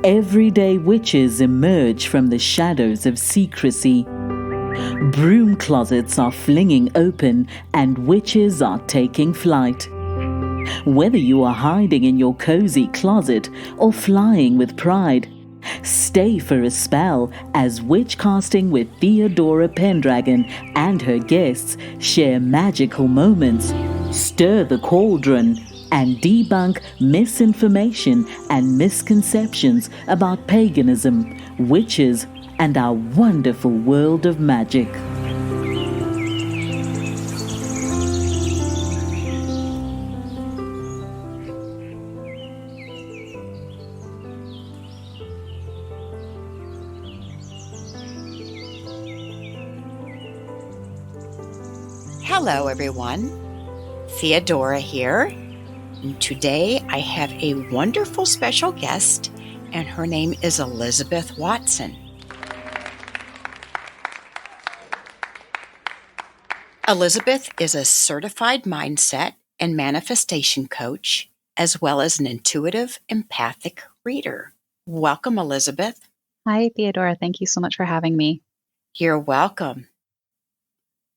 everyday witches emerge from the shadows of secrecy. Broom closets are flinging open and witches are taking flight. Whether you are hiding in your cozy closet or flying with pride, stay for a spell as witchcasting with Theodora Pendragon and her guests share magical moments, stir the cauldron, and debunk misinformation and misconceptions about paganism, witches, and our wonderful world of magic. Hello, everyone. Theodora here. And today I have a wonderful special guest, and her name is Elizabeth Watson. Elizabeth is a certified mindset and manifestation coach, as well as an intuitive empathic reader. Welcome, Elizabeth. Hi, Theodora. Thank you so much for having me. You're welcome.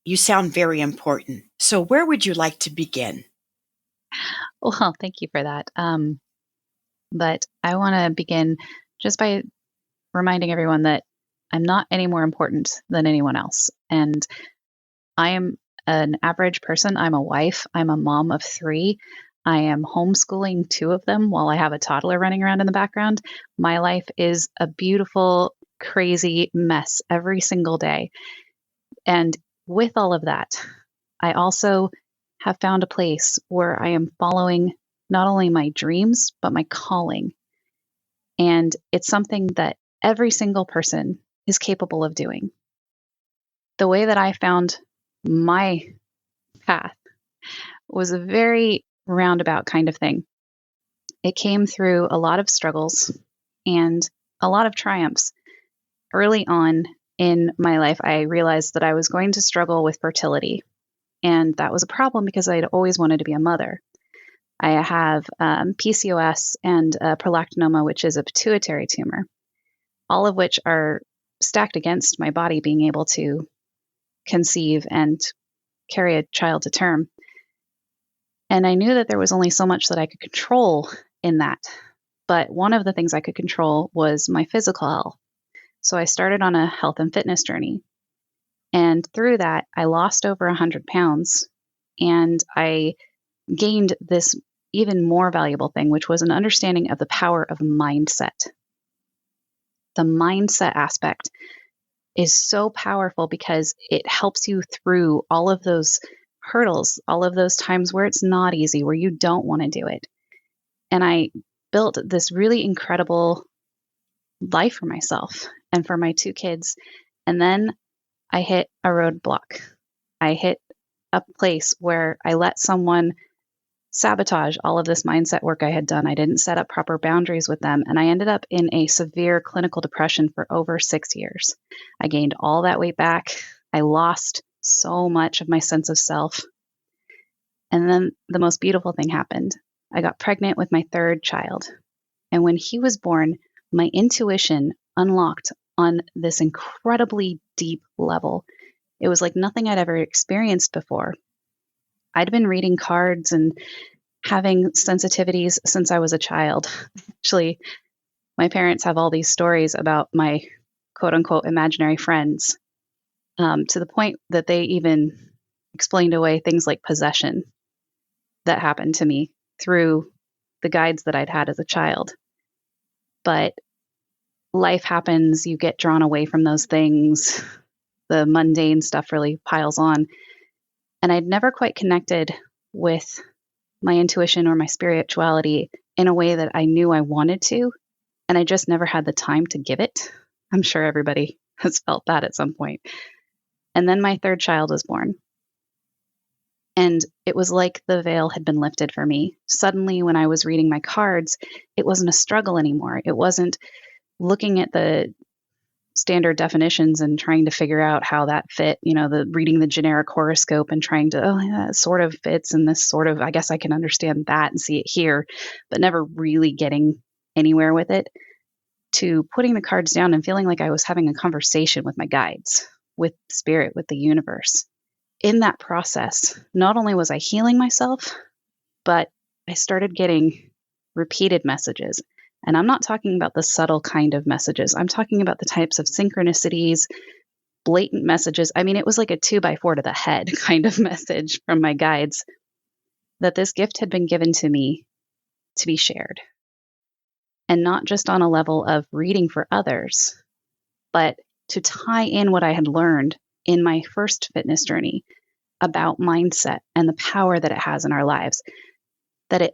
You sound very important. So where would you like to begin? Well, thank you for that. But I want to begin just by reminding everyone that I'm not any more important than anyone else. And I am an average person. I'm a wife. I'm a mom of 3. I am homeschooling 2 of them while I have a toddler running around in the background. My life is a beautiful, crazy mess every single day. And with all of that, I also have found a place where I am following not only my dreams, but my calling. And it's something that every single person is capable of doing. The way that I found my path was a very roundabout kind of thing. It came through a lot of struggles and a lot of triumphs. Early on in my life, I realized that I was going to struggle with fertility. And that was a problem because I'd always wanted to be a mother. I have PCOS and prolactinoma, which is a pituitary tumor, all of which are stacked against my body being able to conceive and carry a child to term. And I knew that there was only so much that I could control in that. But one of the things I could control was my physical health. So I started on a health and fitness journey. And through that, I lost over 100 pounds. And I gained this even more valuable thing, which was an understanding of the power of mindset. The mindset aspect is so powerful because it helps you through all of those hurdles, all of those times where it's not easy, where you don't want to do it. And I built this really incredible life for myself and for my 2 kids. And then I hit a roadblock. I hit a place where I let someone sabotage all of this mindset work I had done. I didn't set up proper boundaries with them, and I ended up in a severe clinical depression for over 6 years. I gained all that weight back. I lost so much of my sense of self. And then the most beautiful thing happened. I got pregnant with my 3rd child. And when he was born, my intuition unlocked on this incredibly deep level. It was like nothing I'd ever experienced before. I'd been reading cards and having sensitivities since I was a child. Actually, my parents have all these stories about my quote unquote imaginary friends, to the point that they even explained away things like possession that happened to me through the guides that I'd had as a child. But life happens, you get drawn away from those things. The mundane stuff really piles on. And I'd never quite connected with my intuition or my spirituality in a way that I knew I wanted to. And I just never had the time to give it. I'm sure everybody has felt that at some point. And then my 3rd child was born. And it was like the veil had been lifted for me. Suddenly, when I was reading my cards, it wasn't a struggle anymore. It wasn't looking at the standard definitions and trying to figure out how that fit, the reading the generic horoscope and trying to, yeah, it sort of fits and this sort of, I guess I can understand that and see it here, but never really getting anywhere with it. to putting the cards down and feeling like I was having a conversation with my guides, with spirit, with the universe. In that process, not only was I healing myself, but I started getting repeated messages. And I'm not talking about the subtle kind of messages. I'm talking about the types of synchronicities, blatant messages. I mean, it was like a 2x4 to the head kind of message from my guides that this gift had been given to me to be shared. And not just on a level of reading for others, but to tie in what I had learned in my first fitness journey about mindset and the power that it has in our lives. That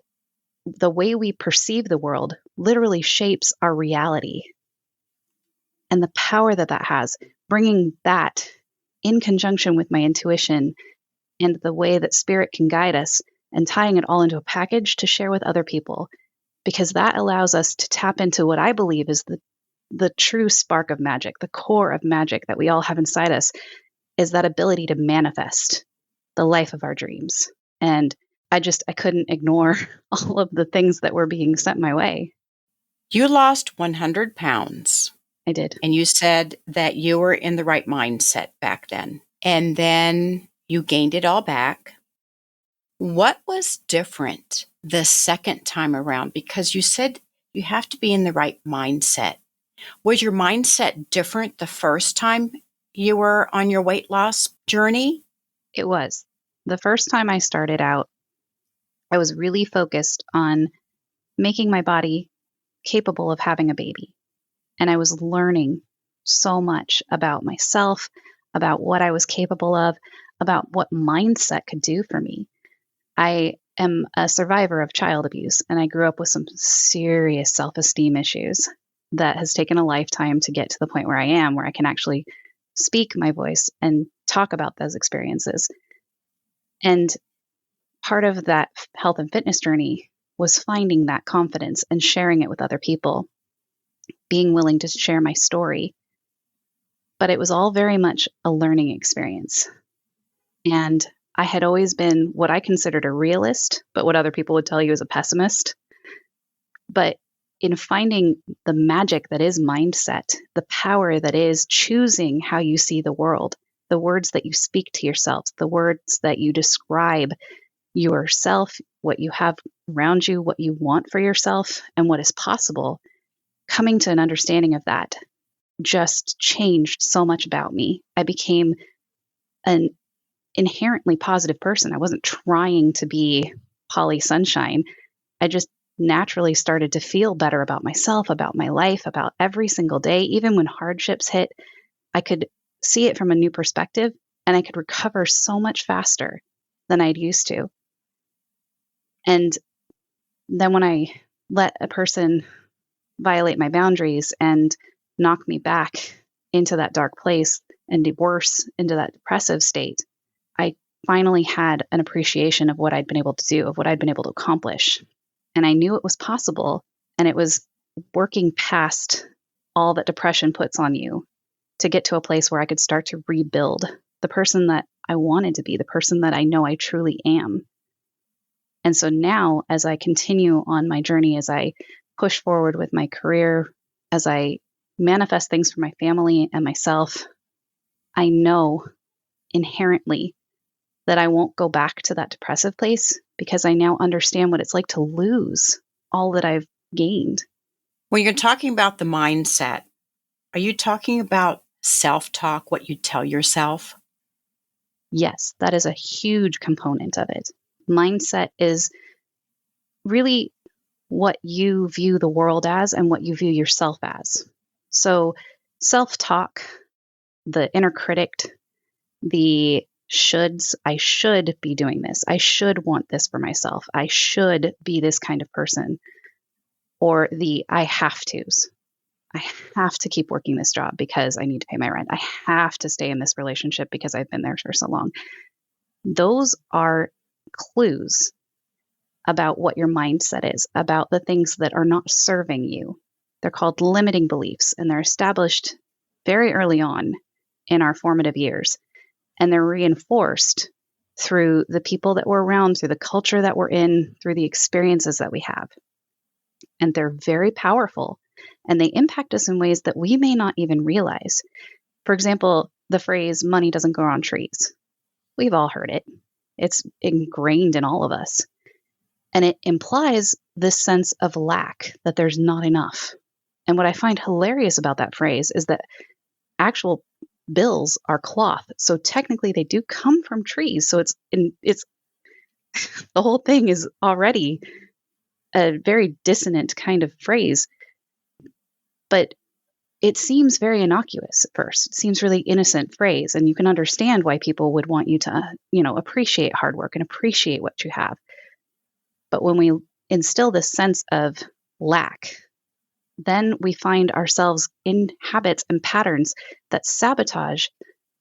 the way we perceive the world literally shapes our reality. And the power that has, bringing that in conjunction with my intuition and the way that spirit can guide us and tying it all into a package to share with other people, because that allows us to tap into what I believe is the true spark of magic, the core of magic that we all have inside us, is that ability to manifest the life of our dreams. And I couldn't ignore all of the things that were being sent my way. You lost 100 pounds. I did. And you said that you were in the right mindset back then. And then you gained it all back. What was different the second time around? Because you said you have to be in the right mindset. Was your mindset different the first time you were on your weight loss journey? It was. The first time I started out, I was really focused on making my body capable of having a baby. And I was learning so much about myself, about what I was capable of, about what mindset could do for me. I am a survivor of child abuse, and I grew up with some serious self-esteem issues that has taken a lifetime to get to the point where I am, where I can actually speak my voice and talk about those experiences. And part of that health and fitness journey was finding that confidence and sharing it with other people, being willing to share my story. But it was all very much a learning experience. And I had always been what I considered a realist, but what other people would tell you is a pessimist. But in finding the magic that is mindset, the power that is choosing how you see the world, the words that you speak to yourself, the words that you describe yourself, what you have around you, what you want for yourself, and what is possible, coming to an understanding of that just changed so much about me. I became an inherently positive person. I wasn't trying to be Polly Sunshine. I just naturally started to feel better about myself, about my life, about every single day. Even when hardships hit, I could see it from a new perspective, and I could recover so much faster than I'd used to. And then when I let a person violate my boundaries and knock me back into that dark place and worse, into that depressive state, I finally had an appreciation of what I'd been able to do, of what I'd been able to accomplish. And I knew it was possible, and it was working past all that depression puts on you to get to a place where I could start to rebuild the person that I wanted to be, the person that I know I truly am. And so now, as I continue on my journey, as I push forward with my career, as I manifest things for my family and myself, I know inherently that I won't go back to that depressive place, because I now understand what it's like to lose all that I've gained. When you're talking about the mindset, are you talking about self-talk, what you tell yourself? Yes, that is a huge component of it. Mindset is really what you view the world as and what you view yourself as. So self-talk, the inner critic, the shoulds, I should be doing this. I should want this for myself. I should be this kind of person. Or the I have tos. I have to keep working this job because I need to pay my rent. I have to stay in this relationship because I've been there for so long. Those are clues about what your mindset is, about the things that are not serving you. They're called limiting beliefs, and they're established very early on in our formative years. And they're reinforced through the people that we're around, through the culture that we're in, through the experiences that we have. And they're very powerful and they impact us in ways that we may not even realize. For example, the phrase, money doesn't grow on trees. We've all heard it. It's ingrained in all of us. And it implies this sense of lack, that there's not enough. And what I find hilarious about that phrase is that actual bills are cloth. So technically they do come from trees. So it's the whole thing is already a very dissonant kind of phrase. But it seems very innocuous at first. It seems really innocent phrase. And you can understand why people would want you to, appreciate hard work and appreciate what you have. But when we instill this sense of lack, then we find ourselves in habits and patterns that sabotage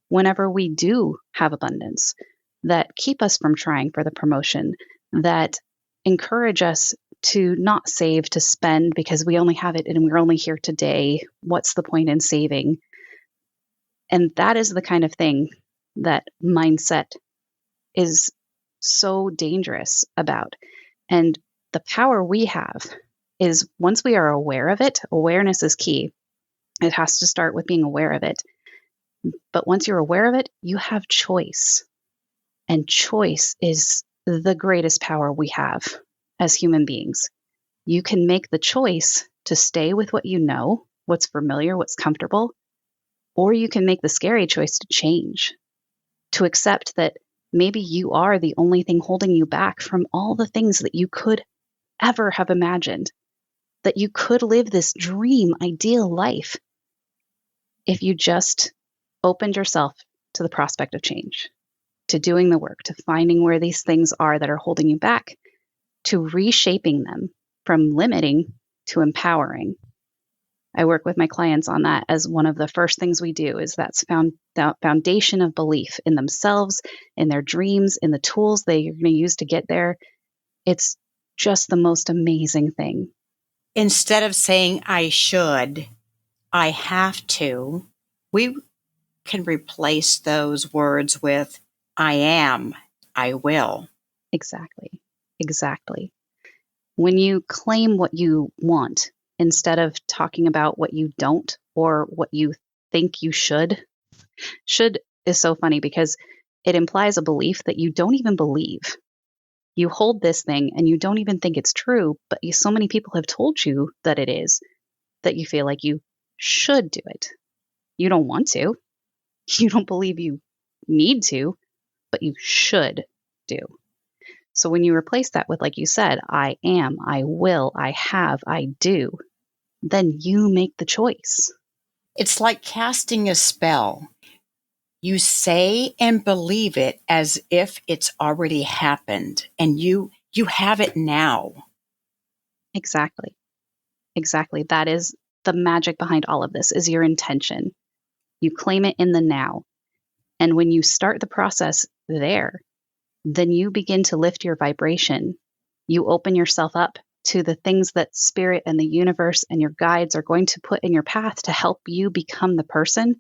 whenever we do have abundance, that keep us from trying for the promotion, that encourage us to not save, to spend because we only have it and we're only here today. What's the point in saving? And that is the kind of thing that mindset is so dangerous about. And the power we have is once we are aware of it, awareness is key. It has to start with being aware of it. But once you're aware of it, you have choice. And choice is the greatest power we have as human beings. You can make the choice to stay with what you know, what's familiar, what's comfortable, or you can make the scary choice to change, to accept that maybe you are the only thing holding you back from all the things that you could ever have imagined, that you could live this dream, ideal life if you just opened yourself to the prospect of change, to doing the work, to finding where these things are that are holding you back, to reshaping them from limiting to empowering. I work with my clients on that as one of the first things we do is that foundation of belief in themselves, in their dreams, in the tools they're going to use to get there. It's just the most amazing thing. Instead of saying I should, I have to, we can replace those words with I am, I will. Exactly. When you claim what you want instead of talking about what you don't or what you think you should is so funny because it implies a belief that you don't even believe. You hold this thing and you don't even think it's true, but so many people have told you that it is, that you feel like you should do it. You don't want to. You don't believe you need to, but you should do. So when you replace that with, like you said, I am, I will, I have, I do, then you make the choice. It's like casting a spell. You say and believe it as if it's already happened, and you have it now. Exactly. That is the magic behind all of this, is your intention. You claim it in the now. And when you start the process there, then you begin to lift your vibration. You open yourself up to the things that spirit and the universe and your guides are going to put in your path to help you become the person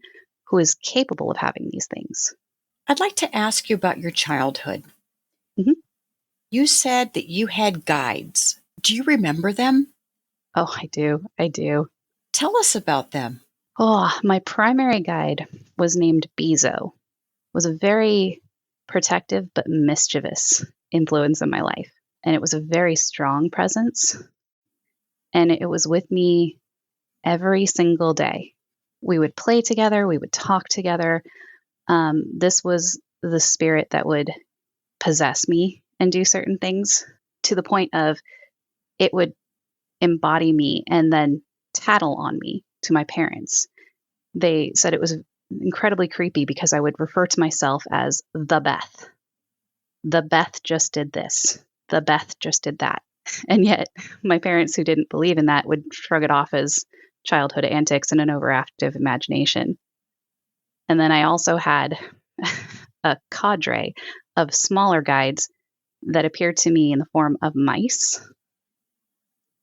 who is capable of having these things. I'd like to ask you about your childhood. Mm-hmm. You said that you had guides. Do you remember them? Oh, I do. Tell us about them. Oh, my primary guide was named Bezo. Was a very protective but mischievous influence in my life. And it was a very strong presence. And it was with me every single day. We would play together. We would talk together. This was the spirit that would possess me and do certain things to the point of it would embody me and then tattle on me to my parents. They said it was incredibly creepy because I would refer to myself as the Beth. The Beth just did this. The Beth just did that. And yet my parents, who didn't believe in that, would shrug it off as childhood antics and an overactive imagination. And then I also had a cadre of smaller guides that appeared to me in the form of mice.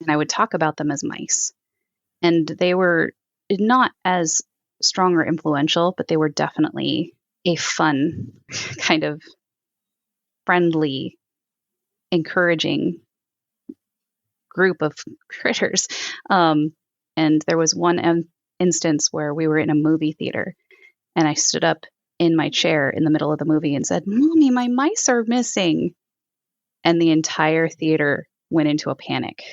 And I would talk about them as mice. And they were not as strong or influential, but they were definitely a fun, kind of friendly, encouraging group of critters. And there was one instance where we were in a movie theater, and I stood up in my chair in the middle of the movie and said, "Mommy, my mice are missing." And the entire theater went into a panic.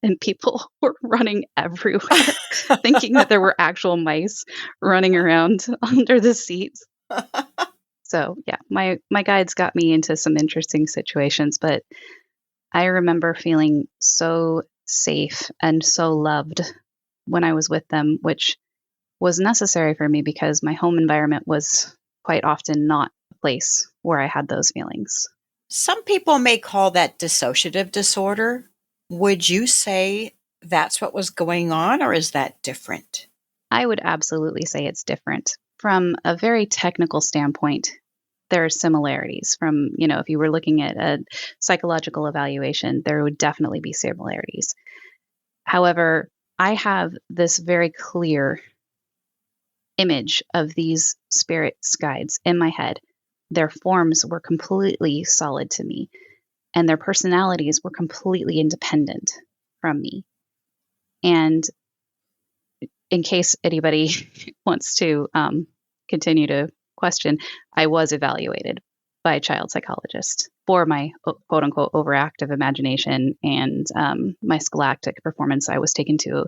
And people were running everywhere, thinking that there were actual mice running around under the seats. So yeah, my guides got me into some interesting situations, but I remember feeling so safe and so loved when I was with them, which was necessary for me because my home environment was quite often not a place where I had those feelings. Some people may call that dissociative disorder. Would you say that's what was going on, or is that different? I would absolutely say it's different. From a very technical standpoint, there are similarities. From, if you were looking at a psychological evaluation, there would definitely be similarities. However, I have this very clear image of these spirit guides in my head. Their forms were completely solid to me, and their personalities were completely independent from me. And in case anybody wants to continue to question, I was evaluated by a child psychologist for my quote unquote overactive imagination and my scholastic performance. I was taken to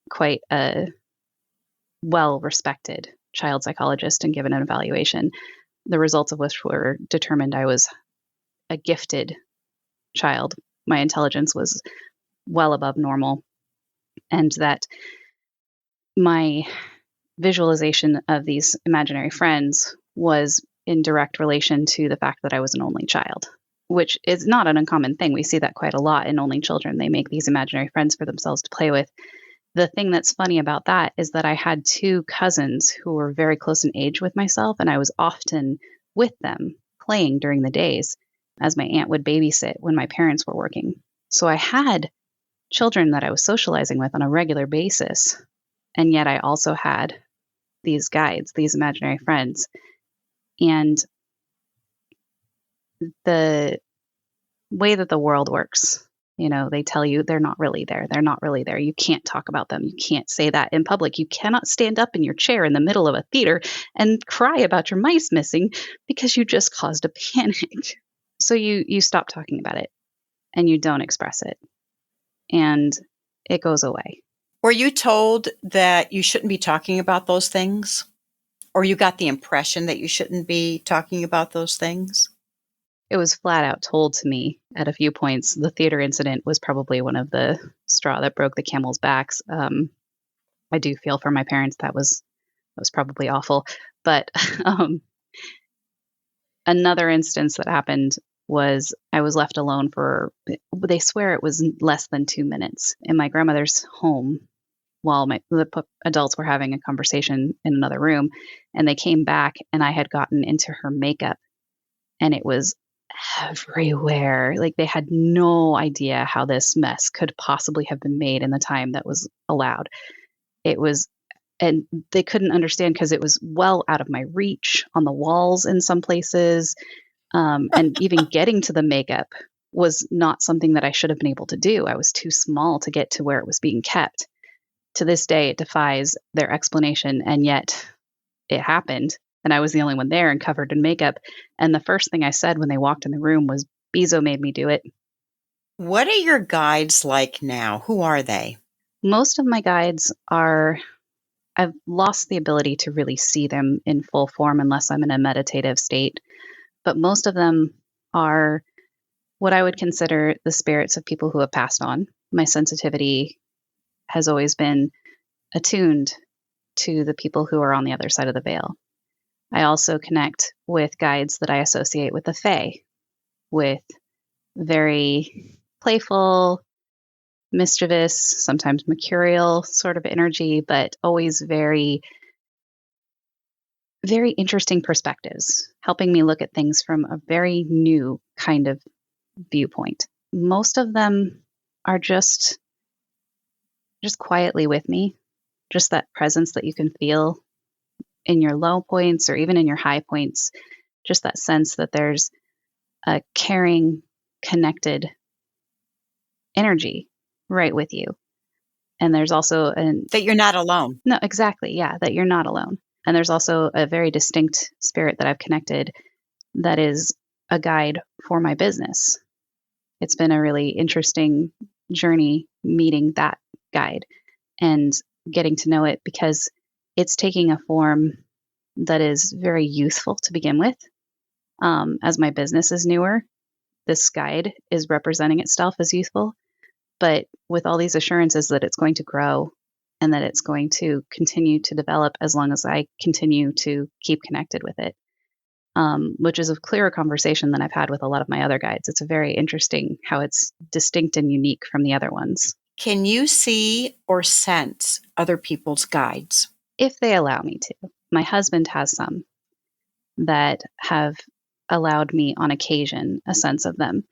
quite a well-respected child psychologist and given an evaluation, the results of which were determined I was a gifted child. My intelligence was well above normal, and that my visualization of these imaginary friends was in direct relation to the fact that I was an only child, which is not an uncommon thing. We see that quite a lot in only children. They make these imaginary friends for themselves to play with. The thing that's funny about that is that I had two cousins who were very close in age with myself, and I was often with them playing during the days as my aunt would babysit when my parents were working. So I had children that I was socializing with on a regular basis, and yet I also had these guides, these imaginary friends. And the way that the world works, they tell you they're not really there. They're not really there. You can't talk about them. You can't say that in public. You cannot stand up in your chair in the middle of a theater and cry about your mice missing because you just caused a panic. So you stop talking about it and you don't express it. And it goes away. Were you told that you shouldn't be talking about those things? Or you got the impression that you shouldn't be talking about those things? It was flat out told to me at a few points. The theater incident was probably one of the straw that broke the camel's backs. I do feel for my parents. That was probably awful. But another instance that happened was I was left alone they swear it was less than 2 minutes in my grandmother's home while the adults were having a conversation in another room, and they came back and I had gotten into her makeup and it was everywhere. Like, they had no idea how this mess could possibly have been made in the time that was allowed. And they couldn't understand because it was well out of my reach on the walls in some places. And even getting to the makeup was not something that I should have been able to do. I was too small to get to where it was being kept. To this day, it defies their explanation, and yet it happened. And I was the only one there and covered in makeup. And the first thing I said when they walked in the room was, "Bezo made me do it." What are your guides like now? Who are they? Most of my guides I've lost the ability to really see them in full form unless I'm in a meditative state. But most of them are what I would consider the spirits of people who have passed on. My sensitivity has always been attuned to the people who are on the other side of the veil. I also connect with guides that I associate with the Fae, with very playful, mischievous, sometimes mercurial sort of energy, but always very, very interesting perspectives, helping me look at things from a very new kind of viewpoint. Most of them are just quietly with me, just that presence that you can feel in your low points or even in your high points, just that sense that there's a caring, connected energy right with you. And there's also that you're not alone. No, exactly. Yeah, that you're not alone. And there's also a very distinct spirit that I've connected that is a guide for my business. It's been a really interesting journey meeting that guide and getting to know it, because it's taking a form that is very youthful to begin with. As my business is newer, this guide is representing itself as youthful, but with all these assurances that it's going to grow and that it's going to continue to develop as long as I continue to keep connected with it, which is a clearer conversation than I've had with a lot of my other guides. It's very interesting how it's distinct and unique from the other ones. Can you see or sense other people's guides? If they allow me to. My husband has some that have allowed me on occasion a sense of them,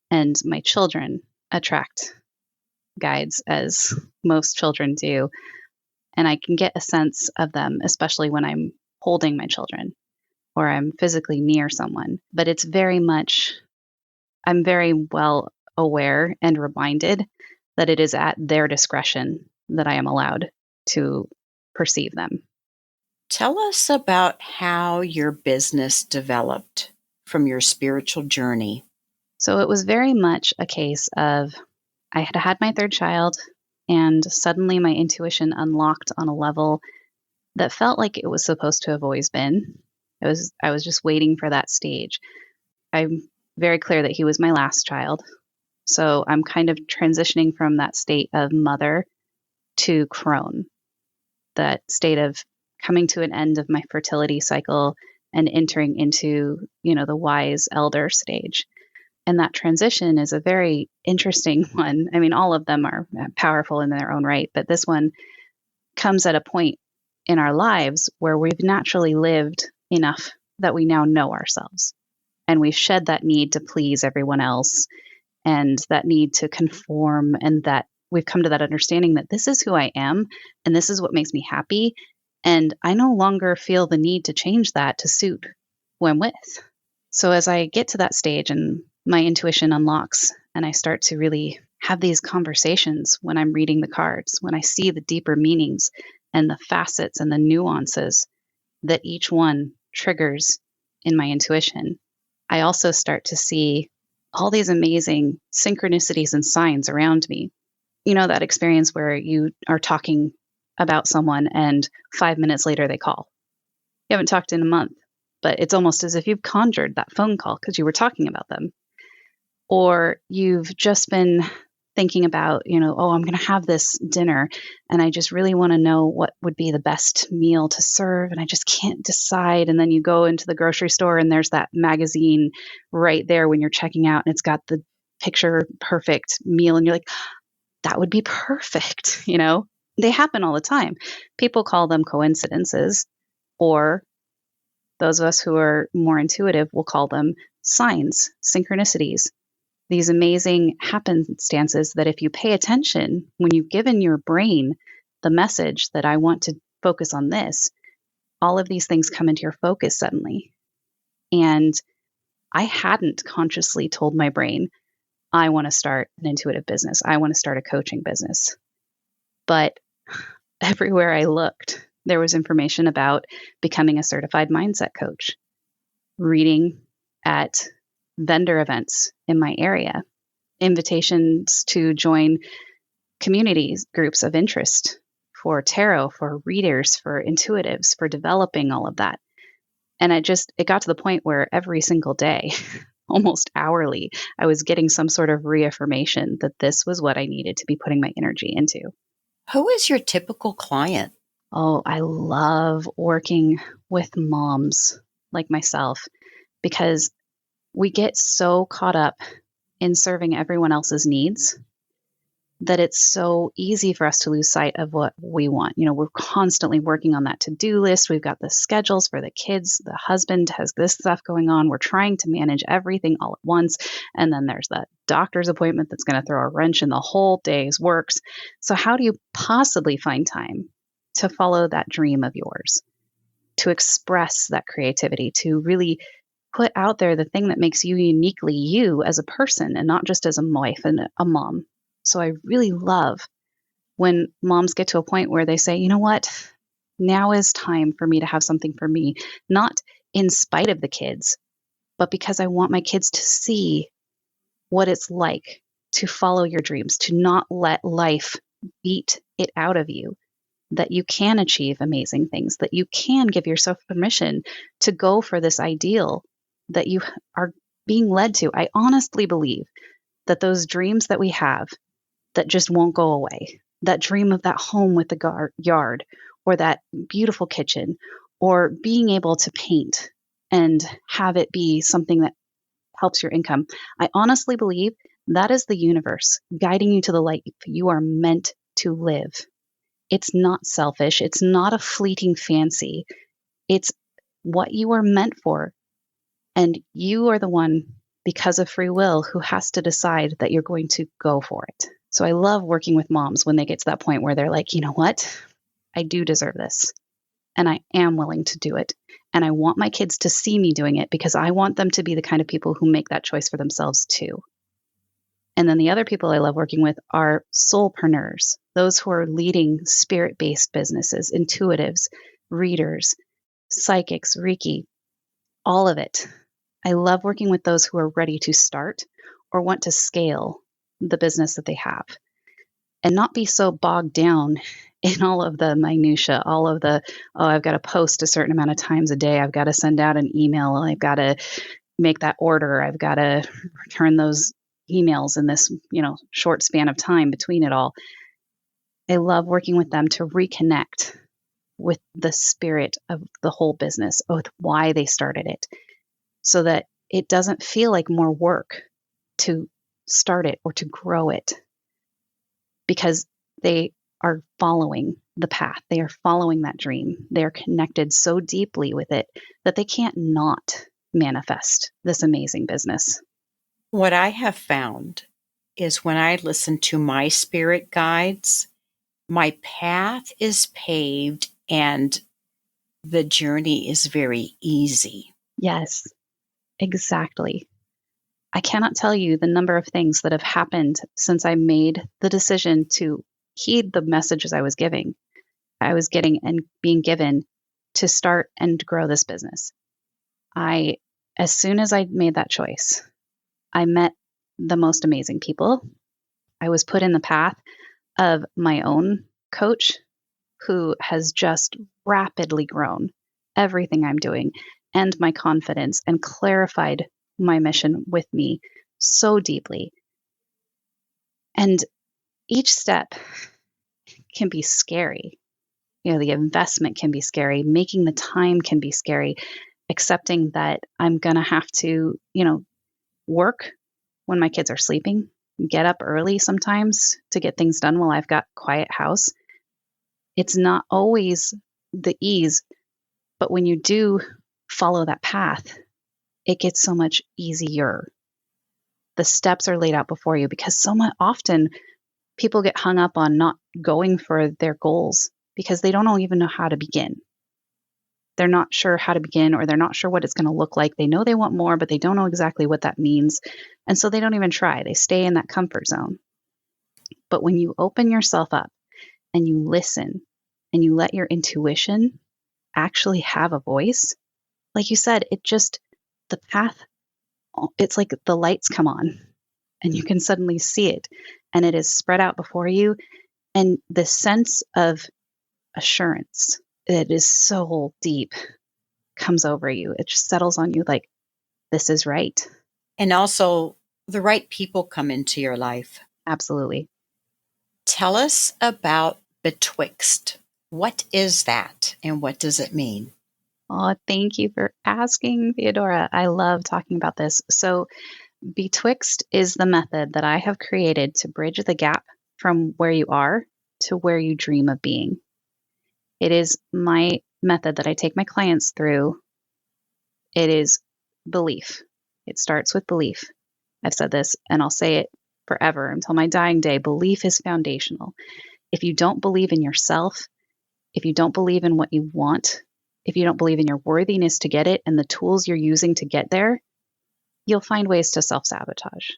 and my children attract guides, as most children do, and I can get a sense of them, especially when I'm holding my children or I'm physically near someone. But it's very much, I'm very well aware and reminded that it is at their discretion that I am allowed to perceive them. Tell us about how your business developed from your spiritual journey. So it was very much a case of I had had my third child, and suddenly my intuition unlocked on a level that felt like it was supposed to have always been. I was just waiting for that stage. I'm very clear that he was my last child. So I'm kind of transitioning from that state of mother to crone, that state of coming to an end of my fertility cycle and entering into, the wise elder stage. And that transition is a very interesting one. I mean, all of them are powerful in their own right, but this one comes at a point in our lives where we've naturally lived enough that we now know ourselves. And we've shed that need to please everyone else and that need to conform, and that we've come to that understanding that this is who I am and this is what makes me happy. And I no longer feel the need to change that to suit who I'm with. So as I get to that stage and my intuition unlocks and I start to really have these conversations when I'm reading the cards, when I see the deeper meanings and the facets and the nuances that each one triggers in my intuition, I also start to see all these amazing synchronicities and signs around me. That experience where you are talking about someone and 5 minutes later they call. You haven't talked in a month, but it's almost as if you've conjured that phone call because you were talking about them. Or you've just been thinking about, I'm going to have this dinner and I just really want to know what would be the best meal to serve and I just can't decide. And then you go into the grocery store and there's that magazine right there when you're checking out and it's got the picture perfect meal and you're like, that would be perfect. They happen all the time. People call them coincidences, or those of us who are more intuitive will call them signs, synchronicities. These amazing happenstances that if you pay attention, when you've given your brain the message that I want to focus on this, all of these things come into your focus suddenly. And I hadn't consciously told my brain, I want to start an intuitive business. I want to start a coaching business. But everywhere I looked, there was information about becoming a certified mindset coach, reading at vendor events in my area, invitations to join communities, groups of interest for tarot, for readers, for intuitives, for developing all of that. And it got to the point where every single day, almost hourly, I was getting some sort of reaffirmation that this was what I needed to be putting my energy into. Who is your typical client? Oh, I love working with moms like myself because we get so caught up in serving everyone else's needs that it's so easy for us to lose sight of what we want. We're constantly working on that to-do list. We've got the schedules for the kids. The husband has this stuff going on. We're trying to manage everything all at once. And then there's that doctor's appointment that's going to throw a wrench in the whole day's works. So how do you possibly find time to follow that dream of yours, to express that creativity, to really put out there the thing that makes you uniquely you as a person and not just as a wife and a mom? So I really love when moms get to a point where they say, you know what, now is time for me to have something for me, not in spite of the kids, but because I want my kids to see what it's like to follow your dreams, to not let life beat it out of you, that you can achieve amazing things, that you can give yourself permission to go for this ideal that you are being led to. I honestly believe that those dreams that we have that just won't go away, that dream of that home with the yard, or that beautiful kitchen, or being able to paint and have it be something that helps your income. I honestly believe that is the universe guiding you to the life you are meant to live. It's not selfish. It's not a fleeting fancy. It's what you are meant for. And you are the one, because of free will, who has to decide that you're going to go for it. So I love working with moms when they get to that point where they're like, you know what? I do deserve this. And I am willing to do it. And I want my kids to see me doing it because I want them to be the kind of people who make that choice for themselves too. And then the other people I love working with are soulpreneurs, those who are leading spirit-based businesses, intuitives, readers, psychics, Reiki, all of it. I love working with those who are ready to start or want to scale the business that they have and not be so bogged down in all of the minutia, all of the, oh, I've got to post a certain amount of times a day. I've got to send out an email. I've got to make that order. I've got to return those emails in this, short span of time between it all. I love working with them to reconnect with the spirit of the whole business, with why they started it, so that it doesn't feel like more work to start it or to grow it, because they are following the path. They are following that dream. They are connected so deeply with it that they can't not manifest this amazing business. What I have found is when I listen to my spirit guides, my path is paved and the journey is very easy. Yes, exactly. I cannot tell you the number of things that have happened since I made the decision to heed the messages I was getting and being given to start and grow this business. As soon as I made that choice, I met the most amazing people. I was put in the path of my own coach, who has just rapidly grown everything I'm doing and my confidence and clarified my mission with me so deeply. And each step can be scary. The investment can be scary. Making the time can be scary. Accepting that I'm going to have to, work when my kids are sleeping, get up early sometimes to get things done while I've got quiet house. It's not always the ease, but when you do follow that path, it gets so much easier. The steps are laid out before you, because so much often people get hung up on not going for their goals because they don't even know how to begin. They're not sure how to begin, or they're not sure what it's going to look like. They know they want more, but they don't know exactly what that means. And so they don't even try. They stay in that comfort zone. But when you open yourself up and you listen and you let your intuition actually have a voice, like you said, the path, it's like the lights come on and you can suddenly see it, and it is spread out before you. And the sense of assurance, it is so deep, comes over you. It just settles on you like, this is right. And also, the right people come into your life. Absolutely. Tell us about BETwixt. What is that and what does it mean? Oh, thank you for asking, Theodora. I love talking about this. So BETwixt is the method that I have created to bridge the gap from where you are to where you dream of being. It is my method that I take my clients through. It is belief. It starts with belief. I've said this and I'll say it forever until my dying day. Belief is foundational. If you don't believe in yourself, if you don't believe in what you want, if you don't believe in your worthiness to get it and the tools you're using to get there, you'll find ways to self-sabotage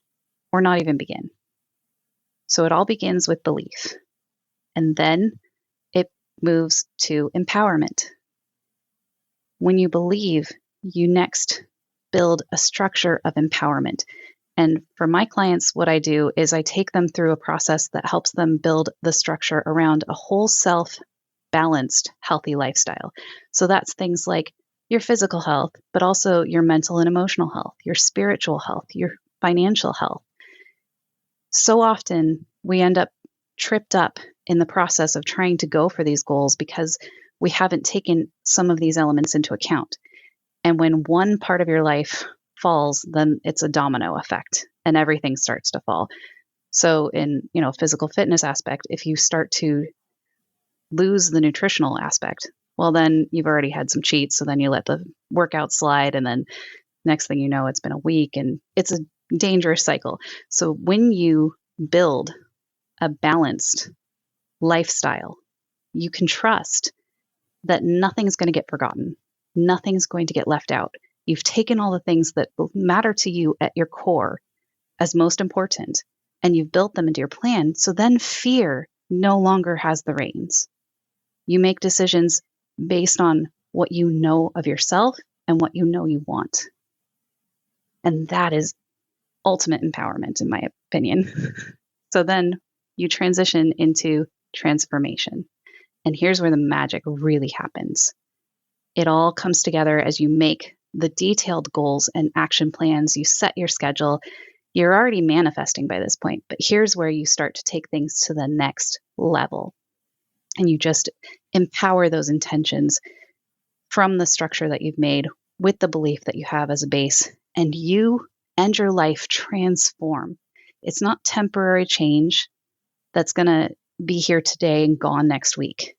or not even begin. So it all begins with belief. And then it moves to empowerment. When you believe, you next build a structure of empowerment. And for my clients, what I do is I take them through a process that helps them build the structure around a whole self balanced, healthy lifestyle. So that's things like your physical health, but also your mental and emotional health, your spiritual health, your financial health. So often we end up tripped up in the process of trying to go for these goals because we haven't taken some of these elements into account. And when one part of your life falls, then it's a domino effect and everything starts to fall. So in, physical fitness aspect, if you start to lose the nutritional aspect, well, then you've already had some cheats. So then you let the workout slide. And then next thing you know, it's been a week and it's a dangerous cycle. So when you build a balanced lifestyle, you can trust that nothing's going to get forgotten. Nothing's going to get left out. You've taken all the things that matter to you at your core as most important, and you've built them into your plan. So then fear no longer has the reins. You make decisions based on what you know of yourself and what you know you want. And that is ultimate empowerment, in my opinion. So then you transition into transformation. And here's where the magic really happens. It all comes together as you make the detailed goals and action plans. You set your schedule. You're already manifesting by this point, but here's where you start to take things to the next level. And you just empower those intentions from the structure that you've made with the belief that you have as a base, and you and your life transform. It's not temporary change that's going to be here today and gone next week.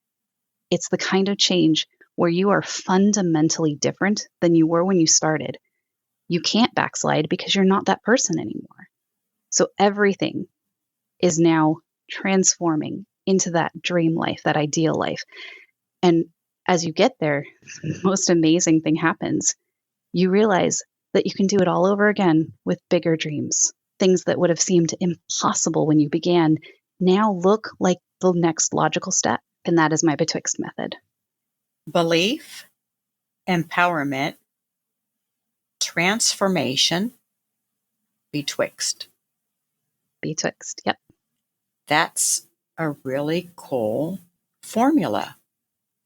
It's the kind of change where you are fundamentally different than you were when you started. You can't backslide because you're not that person anymore. So everything is now transforming into that dream life, that ideal life. And as you get there, the most amazing thing happens. You realize that you can do it all over again with bigger dreams. Things that would have seemed impossible when you began now look like the next logical step. And that is my BETwixt method. Belief, empowerment, transformation, BETwixt. BETwixt, yep. That's a really cool formula.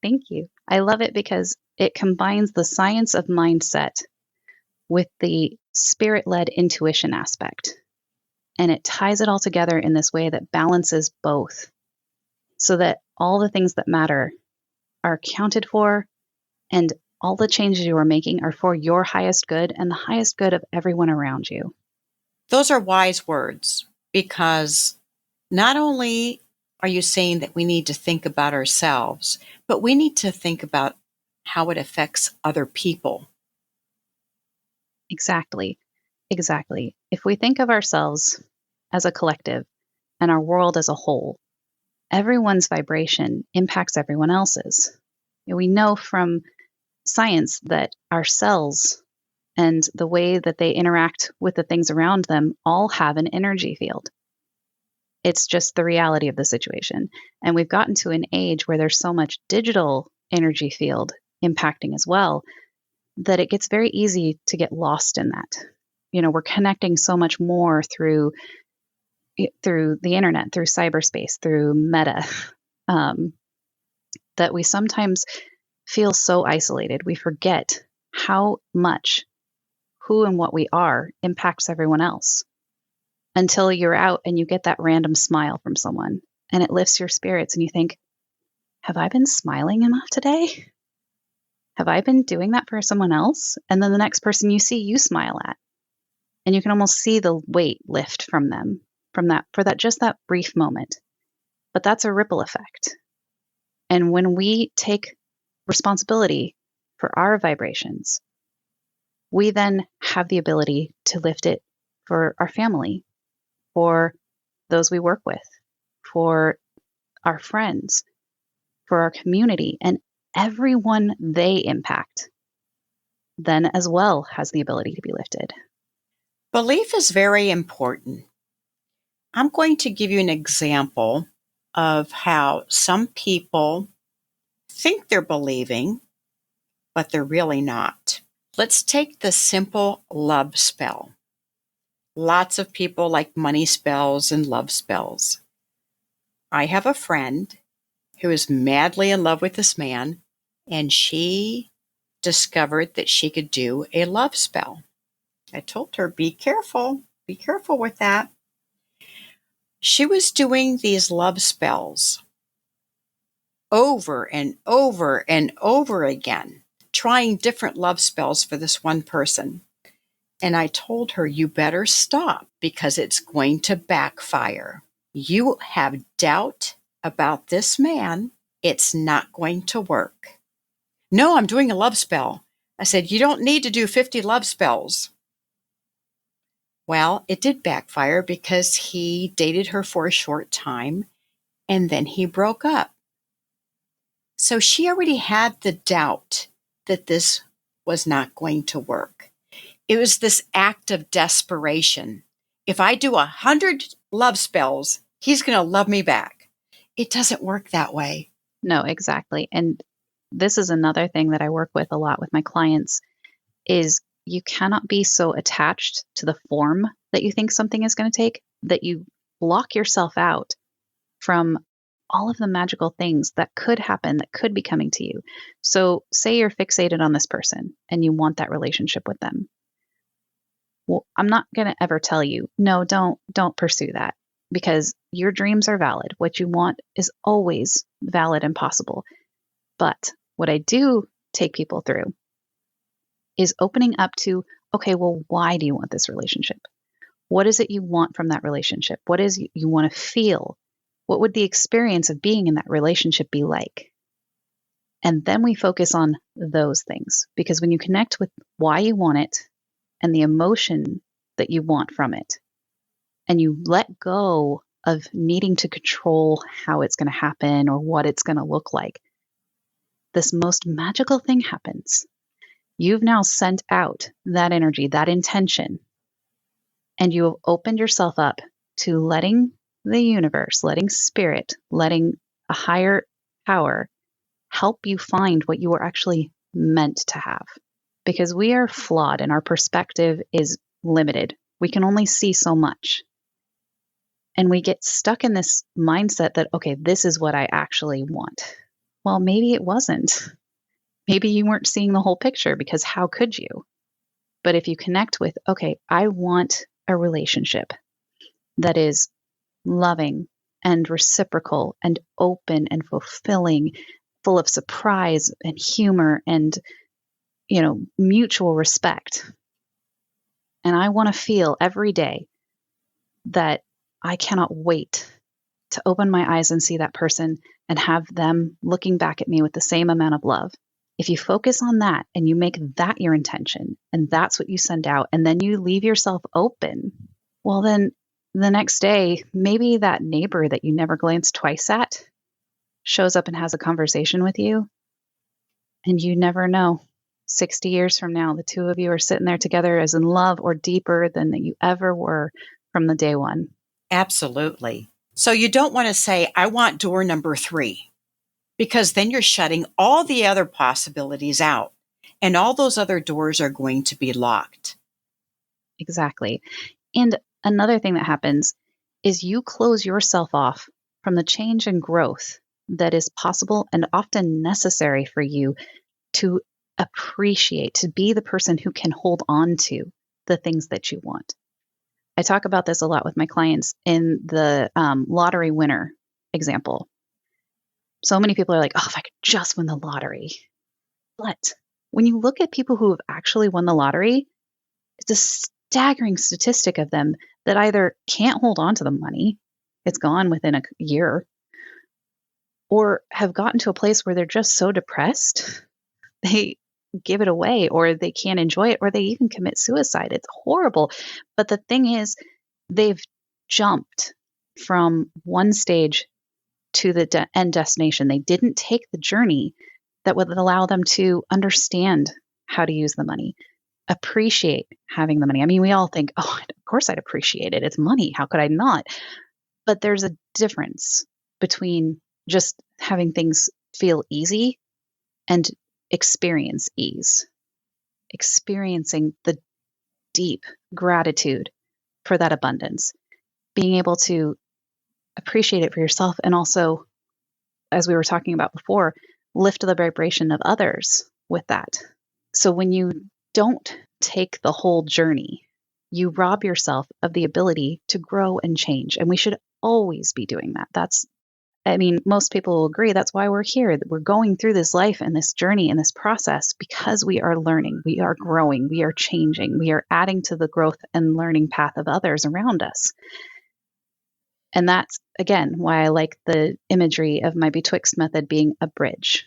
Thank you. I love it because it combines the science of mindset with the spirit-led intuition aspect. And it ties it all together in this way that balances both so that all the things that matter are accounted for and all the changes you are making are for your highest good and the highest good of everyone around you. Those are wise words because not only are you saying that we need to think about ourselves, but we need to think about how it affects other people. Exactly. If we think of ourselves as a collective and our world as a whole, everyone's vibration impacts everyone else's. We know from science that our cells and the way that they interact with the things around them all have an energy field. It's just the reality of the situation. And we've gotten to an age where there's so much digital energy field impacting as well that it gets very easy to get lost in that. We're connecting so much more through the internet, through cyberspace, through meta, that we sometimes feel so isolated. We forget how much who and what we are impacts everyone else until you're out and you get that random smile from someone and it lifts your spirits and you think, have I been smiling enough today? Have I been doing that for someone else? And then the next person you see, you smile at. And you can almost see the weight lift from them for that brief moment. But that's a ripple effect. And when we take responsibility for our vibrations, we then have the ability to lift it for our family, for those we work with, for our friends, for our community, and everyone they impact then as well has the ability to be lifted. Belief is very important. I'm going to give you an example of how some people think they're believing, but they're really not. Let's take the simple love spell. Lots of people like money spells and love spells. I have a friend who is madly in love with this man, and she discovered that she could do a love spell. I told her, be careful with that. She was doing these love spells over and over and over again, trying different love spells for this one person. And I told her, you better stop because it's going to backfire. You have doubt about this man. It's not going to work. No, I'm doing a love spell. I said, you don't need to do 50 love spells. Well, it did backfire because he dated her for a short time and then he broke up. So she already had the doubt that this was not going to work. It was this act of desperation. If I do 100 love spells, he's going to love me back. It doesn't work that way. No, exactly. And this is another thing that I work with a lot with my clients is you cannot be so attached to the form that you think something is going to take that you block yourself out from all of the magical things that could happen, that could be coming to you. So say you're fixated on this person and you want that relationship with them. Well, I'm not going to ever tell you, no, don't pursue that because your dreams are valid. What you want is always valid and possible. But what I do take people through is opening up to, okay, well, why do you want this relationship? What is it you want from that relationship? What is you want to feel? What would the experience of being in that relationship be like? And then we focus on those things because when you connect with why you want it and the emotion that you want from it, and you let go of needing to control how it's going to happen or what it's going to look like, this most magical thing happens. You've now sent out that energy, that intention, and you have opened yourself up to letting the universe, letting spirit, letting a higher power help you find what you are actually meant to have. Because we are flawed and our perspective is limited. We can only see so much. And we get stuck in this mindset that, okay, this is what I actually want. Well, maybe it wasn't. Maybe you weren't seeing the whole picture because how could you? But if you connect with, okay, I want a relationship that is loving and reciprocal and open and fulfilling, full of surprise and humor and, mutual respect. And I want to feel every day that I cannot wait to open my eyes and see that person and have them looking back at me with the same amount of love. If you focus on that and you make that your intention and that's what you send out and then you leave yourself open, well, then the next day, maybe that neighbor that you never glanced twice at shows up and has a conversation with you. And you never know. 60 years from now, the two of you are sitting there together as in love or deeper than you ever were from the day one. Absolutely. So you don't want to say, I want door number 3, because then you're shutting all the other possibilities out and all those other doors are going to be locked. Exactly. And another thing that happens is you close yourself off from the change and growth that is possible and often necessary for you to appreciate, to be the person who can hold on to the things that you want. I talk about this a lot with my clients in the lottery winner example. So many people are like, oh, if I could just win the lottery. But when you look at people who have actually won the lottery, it's a staggering statistic of them that either can't hold on to the money, it's gone within a year, or have gotten to a place where they're just so depressed, they give it away, or they can't enjoy it, or they even commit suicide. It's horrible. But the thing is, they've jumped from one stage to the end destination. They didn't take the journey that would allow them to understand how to use the money, appreciate having the money. I mean, we all think, oh, of course I'd appreciate it. It's money. How could I not? But there's a difference between just having things feel easy and experience ease, experiencing the deep gratitude for that abundance, being able to appreciate it for yourself, and also, as we were talking about before, lift the vibration of others with that. So when you don't take the whole journey, you rob yourself of the ability to grow and change. And we should always be doing that. Most people will agree that's why we're here. We're going through this life and this journey and this process because we are learning, we are growing, we are changing, we are adding to the growth and learning path of others around us. And that's, again, why I like the imagery of my BETwixt method being a bridge,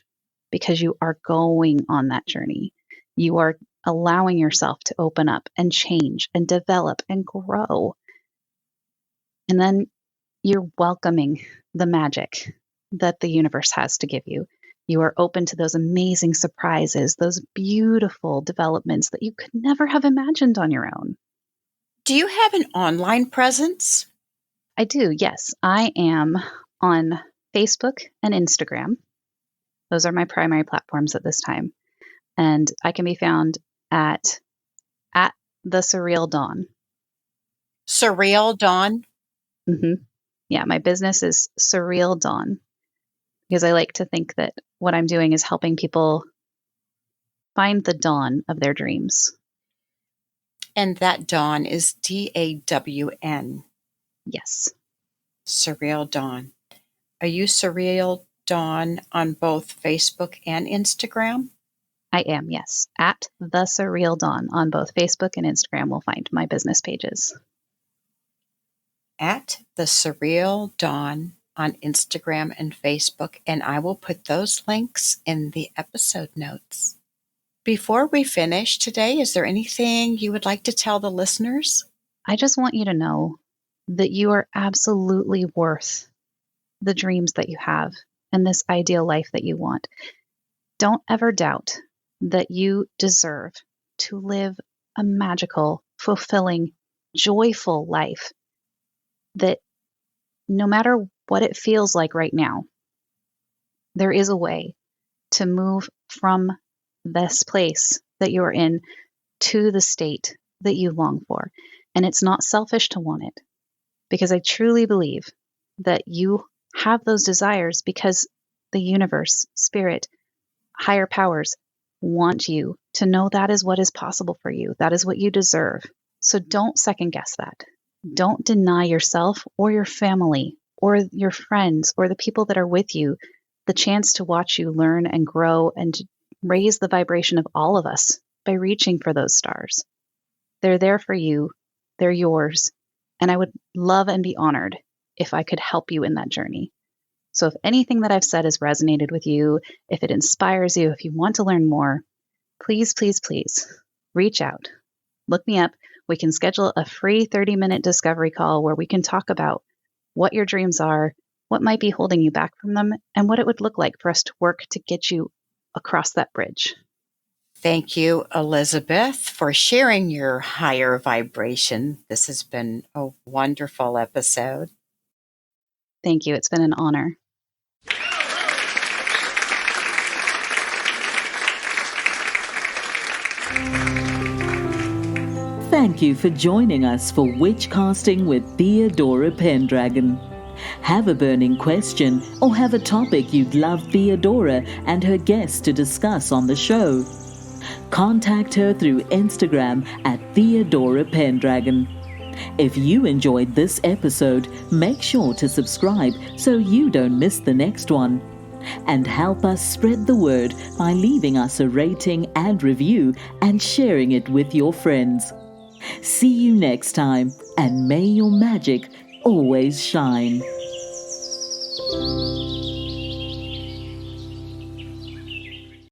because you are going on that journey. You are allowing yourself to open up and change and develop and grow. And then you're welcoming the magic that the universe has to give you. You are open to those amazing surprises, those beautiful developments that you could never have imagined on your own. Do you have an online presence? I do, yes. I am on Facebook and Instagram. Those are my primary platforms at this time. And I can be found at the Surreal Dawn. Surreal Dawn? Mm-hmm. Yeah, my business is Surreal Dawn, because I like to think that what I'm doing is helping people find the dawn of their dreams. And that dawn is DAWN. Yes. Surreal Dawn. Are you Surreal Dawn on both Facebook and Instagram? I am, yes. At the Surreal Dawn on both Facebook and Instagram will find my business pages. At the Surreal Dawn on Instagram and Facebook, and I will put those links in the episode notes. Before we finish today, is there anything you would like to tell the listeners? I just want you to know that you are absolutely worth the dreams that you have and this ideal life that you want. Don't ever doubt that you deserve to live a magical, fulfilling, joyful life, that no matter what it feels like right now, there is a way to move from this place that you're in to the state that you long for. And it's not selfish to want it, because I truly believe that you have those desires because the universe, spirit, higher powers want you to know that is what is possible for you. That is what you deserve. So don't second guess that. Don't deny yourself or your family or your friends or the people that are with you the chance to watch you learn and grow and raise the vibration of all of us by reaching for those stars. They're there for you. They're yours. And I would love and be honored if I could help you in that journey. So if anything that I've said has resonated with you, if it inspires you, if you want to learn more, please, please, please reach out. Look me up. We can schedule a free 30-minute discovery call where we can talk about what your dreams are, what might be holding you back from them, and what it would look like for us to work to get you across that bridge. Thank you, Elizabeth, for sharing your higher vibration. This has been a wonderful episode. Thank you. It's been an honor. Thank you for joining us for Witchcasting with Theodora Pendragon. Have a burning question or have a topic you'd love Theodora and her guests to discuss on the show? Contact her through Instagram at Theodora Pendragon. If you enjoyed this episode, make sure to subscribe so you don't miss the next one. And help us spread the word by leaving us a rating and review and sharing it with your friends. See you next time, and may your magic always shine.